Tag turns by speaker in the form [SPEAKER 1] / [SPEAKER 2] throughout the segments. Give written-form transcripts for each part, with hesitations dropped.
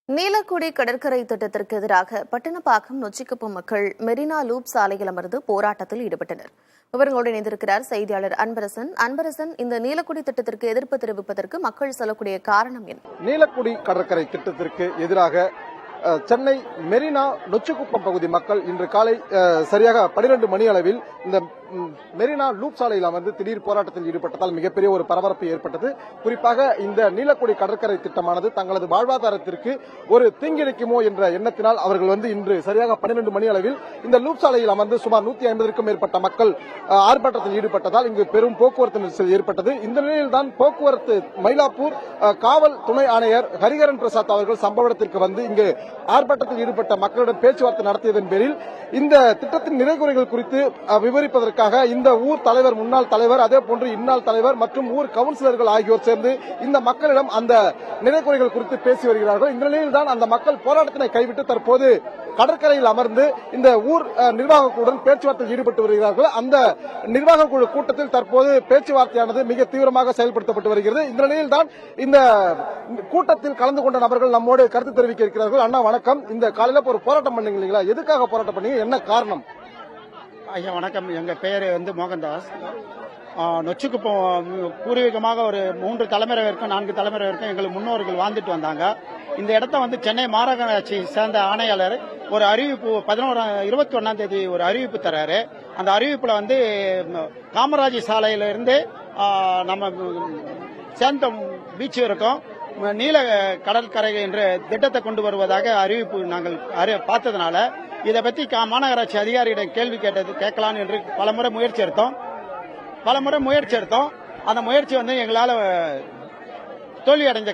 [SPEAKER 1] நீலக்குடி கடற்கரை திட்டத்திற்கு எதிராக பட்டணப்பாக்கம் நொச்சிக்குப்பம் மக்கள் மெரினா லூப் சாலையில் அமர்ந்து போராட்டத்தில் ஈடுபட்டனர். விவரங்களோடு இணைந்திருக்கிறார் செய்தியாளர் அன்பரசன். இந்த நீலக்குடி திட்டத்திற்கு எதிர்ப்பு தெரிவிப்பதற்கு மக்கள் சொல்லக்கூடிய காரணம் என்ன?
[SPEAKER 2] நீலக்குடி கடற்கரை திட்டத்திற்கு எதிராக சென்னை மெரினா நொச்சிக்குப்பம் பகுதி மக்கள் இன்று காலை சரியாக 12 மணி அளவில் இந்த மெரினா லூப் சாலையில் அமர்ந்து திடீர் போராட்டத்தில் ஈடுபட்டதால் மிகப்பெரிய ஒரு பரபரப்பு ஏற்பட்டது. குறிப்பாக இந்த நீலக்குடி கடற்கரை திட்டமானது தங்களது வாழ்வாதாரத்திற்கு ஒரு தீங்கிழைக்குமோ என்ற எண்ணத்தினால் அவர்கள் இன்று சரியாக 12 மணி அளவில் இந்த லூப் சாலையில் அமர்ந்து சுமார் 150க்கும் மேற்பட்ட மக்கள் ஆர்ப்பாட்டத்தில் ஈடுபட்டதால் இங்கு பெரும் போக்குவரத்து நெரிசல் ஏற்பட்டது. இந்த நிலையில்தான் போக்குவரத்து மயிலாப்பூர் காவல் துணை ஆணையர் ஹரிஹரன் பிரசாத் அவர்கள் சம்பவ இடத்திற்கு வந்து இங்கு ஆர்ப்பாட்டத்தில் ஈடுபட்ட மக்களிடம் பேச்சுவார்த்தை நடத்தியதன் பேரில் இந்த திட்டத்தின் நிறைகுறைகள் குறித்து விவரிப்பதற்காக இந்த ஊர் தலைவர், முன்னாள் தலைவர், அதே போன்று இந்நாள் தலைவர் மற்றும் ஊர் கவுன்சிலர்கள் ஆகியோர் சேர்ந்து இந்த மக்களிடம் அந்த நிறைகுறைகள் குறித்து பேசி வருகிறார்கள். இந்த நிலையில் தான் அந்த மக்கள் போராட்டத்தினை கைவிட்டு தற்போது கடற்கரையில் அமர்ந்து இந்த ஊர் நிர்வாக குழுவுடன் பேச்சுவார்த்தையில் ஈடுபட்டு வருகிறார்கள். அந்த நிர்வாக குழு கூட்டத்தில் தற்போது பேச்சுவார்த்தையானது மிக தீவிரமாக செயல்படுத்தப்பட்டு வருகிறது. இந்த நிலையில் தான் இந்த கூட்டத்தில் கலந்து கொண்ட நபர்கள் நம்மோடு கருத்து தெரிவிக்க இருக்கிறார்கள். அண்ணா வணக்கம். இந்த காலையில ஒரு போராட்டம் பண்ணீங்க இல்லைங்களா? எதுக்காக போராட்டம் பண்ணீங்க? என்ன காரணம்?
[SPEAKER 3] ஐயா வணக்கம். எங்க பேரு மோகன்தாஸ். நொச்சிக்குப்பம் பூர்வீகமாக ஒரு 3 தலைமுறை வரைக்கும் 4 தலைமுறை வரைக்கும் எங்களுக்கு முன்னோர்கள் வாழ்ந்துட்டு வந்தாங்க. இந்த இடத்த சென்னை மாநகராட்சி சேர்ந்த ஆணையாளர் ஒரு அறிவிப்பு 21ஆம் தேதி ஒரு அறிவிப்பு தராரு. அந்த அறிவிப்புல காமராஜ் சாலையில இருந்து நம்ம சேந்தம் பீச் வரைக்கும் நீல கடற்கரை என்ற திட்டத்தை கொண்டு வருவதாக அறிவிப்பு நாங்கள் பார்த்ததுனால இதை பத்தி மாநகராட்சி அதிகாரியிடம் கேள்வி கேட்கலாம் என்று பலமுறை முயற்சி எடுத்தோம். அந்த முயற்சி எங்களால தோல்வி அடைஞ்ச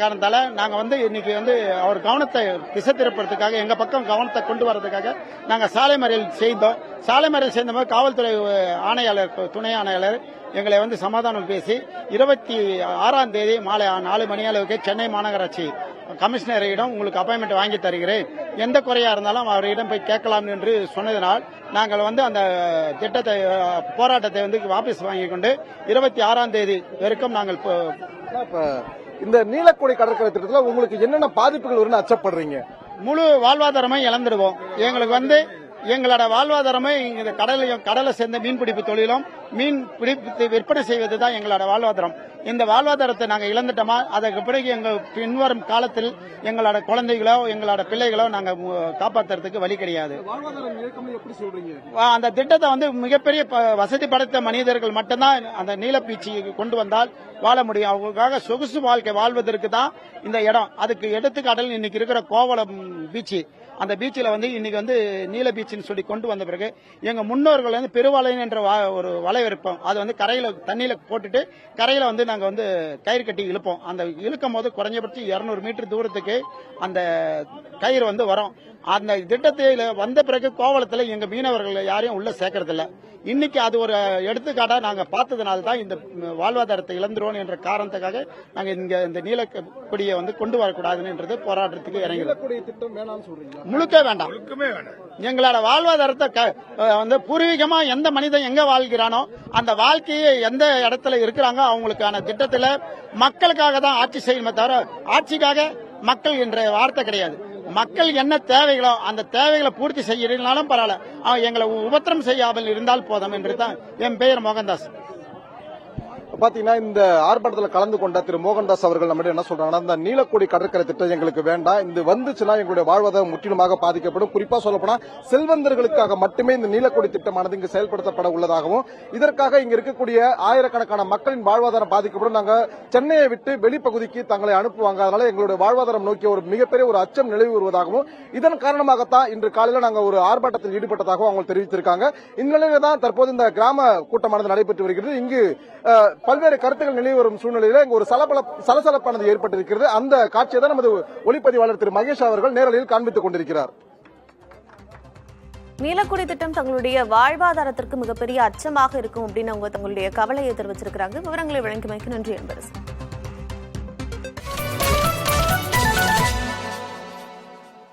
[SPEAKER 3] காரணத்தால நாங்க இன்னைக்கு அவர் கவனத்தை திசை திருப்பறதுக்காக எங்க பக்கம் கவனத்தை கொண்டு வரதுக்காக நாங்க சாலை மறியல் செய்தோம். சாலை மறியல் செய்த போது காவல்துறை ஆணையாளர், துணை ஆணையாளர் எங்களை சமாதானம் பேசி 26ஆம் தேதி மாலை 4 மணி அளவுக்கு சென்னை மாநகராட்சி கமிஷனரிடம் உங்களுக்கு அப்பாயின்மெண்ட் வாங்கி தருகிறேன், எந்த குறையா இருந்தாலும் அவரிடம் போய் கேட்கலாம் என்று சொன்னதனால் நாங்கள் அந்த திட்டத்தை போராட்டத்தை வாபஸ் வாங்கிக் கொண்டு 26ஆம் தேதி வரைக்கும் நாங்கள்
[SPEAKER 2] இந்த நீலக்குடி கடற்கரை திட்டத்தில் உங்களுக்கு என்னென்ன பாதிப்புகள் வரும்னு அச்சப்படுறீங்க?
[SPEAKER 3] முழு வாழ்வாதாரமே இழந்துடுவோம். எங்களுக்கு எங்களோட வாழ்வாதாரமே இந்த கடலை சேர்ந்த மீன்பிடிப்பு தொழிலும் மீன் பிடிப்பு விற்பனை செய்வதுதான் எங்களோட வாழ்வாதாரம். இந்த வாழ்வாதாரத்தை நாங்க இழந்துட்டோமா, அதற்கு பிறகு எங்க பின்வரும் காலத்தில் எங்களோட குழந்தைகளோ எங்களோட பிள்ளைகளோ நாங்க காப்பாற்றுறதுக்கு வழி கிடையாது. அந்த திட்டத்தை மிகப்பெரிய வசதி படைத்த மனிதர்கள் மட்டும்தான் அந்த நீலப்பீச்சி கொண்டு வந்தால் வாழ முடியும். அவங்களுக்காக சொகுசு வாழ்க்கை வாழ்வதற்கு தான் இந்த இடம். அதுக்கு எடுத்துக்காட்டல் இன்னைக்கு இருக்கிற கோவளம் பீச்சு. அந்த பீச்சில் இன்னைக்கு நீல பீச்சுன்னு சொல்லி கொண்டு வந்த பிறகு எங்க முன்னோர்கள் பெருவலைன் என்ற ஒரு வலை வைப்போம். அது கரையில தண்ணியில போட்டுட்டு கரையில நாங்க கயிறு கட்டி இழுப்போம். அந்த இழுக்கும் போது குறைஞ்சபட்சம் 200 மீட்டர் தூரத்துக்கு அந்த கயிறு வரும். அந்த திட்டத்தில் வந்த பிறகு கோவளத்துல எங்க மீனவர்கள் யாரையும் உள்ள சேர்க்கறது இல்ல. இன்னைக்கு அது ஒரு எடுத்துக்காட்டா நாங்க பார்த்ததுனால தான் இந்த வாழ்வாதாரத்தை இழந்துருவோம் என்ற காரணத்துக்காக நாங்க இந்த நீலக்குடியை கொண்டு வரக்கூடாதுன்றது போராட்டத்துக்கு இறங்கிறோம். முழுக்க வேண்டாம். எங்களோட வாழ்வாதாரத்தை பூர்வீகமா எந்த மனிதன் எங்க வாழ்கிறானோ அந்த வாழ்க்கையை எந்த இடத்துல இருக்கிறாங்க அவங்களுக்கான திட்டத்துல மக்களுக்காக தான் ஆட்சி செய்யணுமே தவிர ஆட்சிக்காக மக்கள் என்ற வார்த்தை கிடையாது. மக்கள் என்ன தேவைகளோ அந்த தேவைகளை பூர்த்தி செய்யறதுனாலும் பரவாயில்ல, எங்களை உபத்திரம் செய்யாமல் இருந்தால் போதும் என்று தான். என் பெயர் மோகன்தாஸ்.
[SPEAKER 2] பாத்தீங்கன்னா இந்த ஆர்ப்பாட்டத்தில் கலந்து கொண்ட திரு மோகன்தாஸ் அவர்கள் நம்ம என்ன சொல்றாங்கன்னா, இந்த நீலக்குடி கடற்கரை திட்டம் எங்களுக்கு வேண்டாம், இது வந்துச்சுன்னா எங்களுடைய வாழ்வாதாரம் முற்றிலுமாக பாதிக்கப்படும். குறிப்பா சொல்லப்போனா செல்வந்தர்களுக்காக மட்டுமே இந்த நீலக்குடி திட்டமானது இங்கு செயல்படுத்தப்பட உள்ளதாகவும் இதற்காக இங்க இருக்கக்கூடிய ஆயிரக்கணக்கான மக்களின் வாழ்வாதாரம் பாதிக்கப்படும், நாங்க சென்னையை விட்டு வெளிப்பகுதிக்கு தங்களை அனுப்புவாங்க, அதனால எங்களுடைய வாழ்வாதாரம் நோக்கிய ஒரு மிகப்பெரிய ஒரு அச்சம் நிலவி வருவதாகவும் இதன் காரணமாகத்தான் இன்று காலையில் நாங்க ஒரு ஆர்ப்பாட்டத்தில் ஈடுபட்டதாகவும் அவங்க தெரிவித்திருக்காங்க. இந்த நிலையில தான் தற்போது இந்த கிராம கூட்டமானது நடைபெற்று வருகிறது. இங்கு பல்வேறு கருத்துக்கள் நிலவி வரும் சூழ்நிலையில இங்கு ஒரு சலசலப்பானது ஏற்பட்டிருக்கிறது. அந்த காட்சியை தான் நமது ஒளிப்பதிவாளர் திரு மகேஷ் அவர்கள் நேரலையில் காண்பித்துக் கொண்டிருக்கிறார்.
[SPEAKER 1] நீலக்குடி திட்டம் தங்களுடைய வாழ்வாதாரத்திற்கு மிகப்பெரிய அச்சமாக இருக்கும் அப்படின்னு அவங்க தங்களுடைய கவலையை தெரிவிச்சிருக்கிறாங்க. விவரங்களை வழங்கியமைக்கு நன்றி அன்பரசன்.